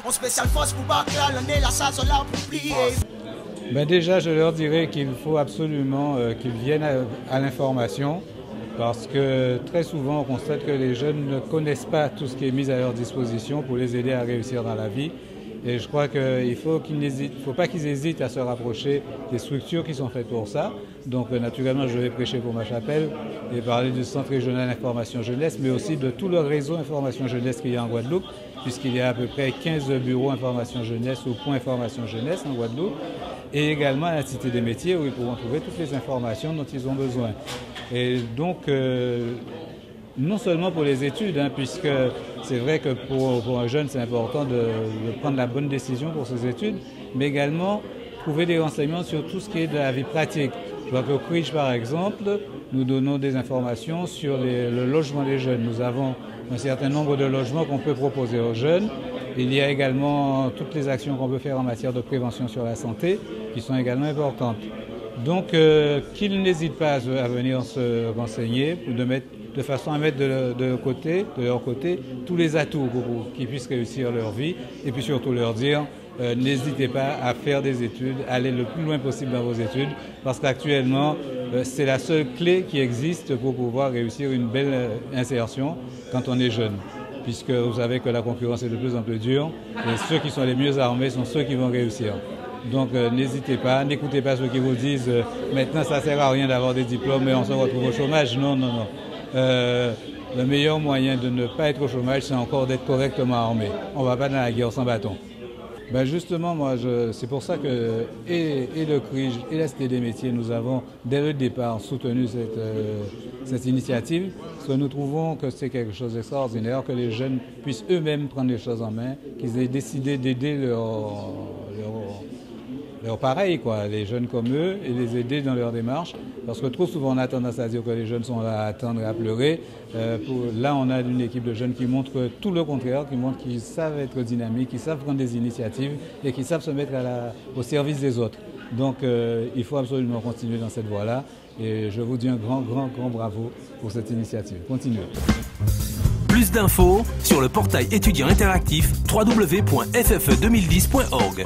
On spécial force pour battre l'année, la saison là pour plier. Ben déjà, je leur dirais qu'il faut absolument qu'ils viennent à l'information parce que très souvent, on constate que les jeunes ne connaissent pas tout ce qui est mis à leur disposition pour les aider à réussir dans la vie. Et je crois qu'il faut pas qu'ils hésitent à se rapprocher des structures qui sont faites pour ça. Donc naturellement, je vais prêcher pour ma chapelle et parler du Centre régional d'information jeunesse, mais aussi de tout le réseau information jeunesse qu'il y a en Guadeloupe, puisqu'il y a à peu près 15 bureaux information jeunesse ou points information jeunesse en Guadeloupe, et également à la Cité des métiers où ils pourront trouver toutes les informations dont ils ont besoin. Et donc, non seulement pour les études, puisque c'est vrai que pour un jeune, c'est important de prendre la bonne décision pour ses études, mais également trouver des renseignements sur tout ce qui est de la vie pratique. Je vois qu'au CRIJ, par exemple, nous donnons des informations sur le logement des jeunes. Nous avons un certain nombre de logements qu'on peut proposer aux jeunes. Il y a également toutes les actions qu'on peut faire en matière de prévention sur la santé, qui sont également importantes. Donc, qu'ils n'hésitent pas à venir se renseigner, de façon à mettre de leur côté, tous les atouts pour qu'ils puissent réussir leur vie, et puis surtout leur dire, n'hésitez pas à faire des études, allez le plus loin possible dans vos études, parce qu'actuellement, c'est la seule clé qui existe pour pouvoir réussir une belle insertion quand on est jeune. Puisque vous savez que la concurrence est de plus en plus dure, et ceux qui sont les mieux armés sont ceux qui vont réussir. Donc n'hésitez pas, n'écoutez pas ceux qui vous disent maintenant ça ne sert à rien d'avoir des diplômes et on se retrouve au chômage. Non, non, non. Le meilleur moyen de ne pas être au chômage, c'est encore d'être correctement armé. On ne va pas dans la guerre sans bâton. Ben justement, moi, c'est pour ça que et le CRIJ et la Cité des métiers, nous avons dès le départ soutenu cette initiative, parce que nous trouvons que c'est quelque chose d'extraordinaire, que les jeunes puissent eux-mêmes prendre les choses en main, qu'ils aient décidé d'aider leurs pareils, les jeunes comme eux, et les aider dans leur démarche. Parce que trop souvent, on a tendance à dire que les jeunes sont là à attendre et à pleurer. Là, on a une équipe de jeunes qui montre tout le contraire, qui montre qu'ils savent être dynamiques, qu'ils savent prendre des initiatives et qu'ils savent se mettre au service des autres. Donc, il faut absolument continuer dans cette voie-là. Et je vous dis un grand, grand, grand bravo pour cette initiative. Continuez. Plus d'infos sur le portail étudiant interactif www.ff2010.org.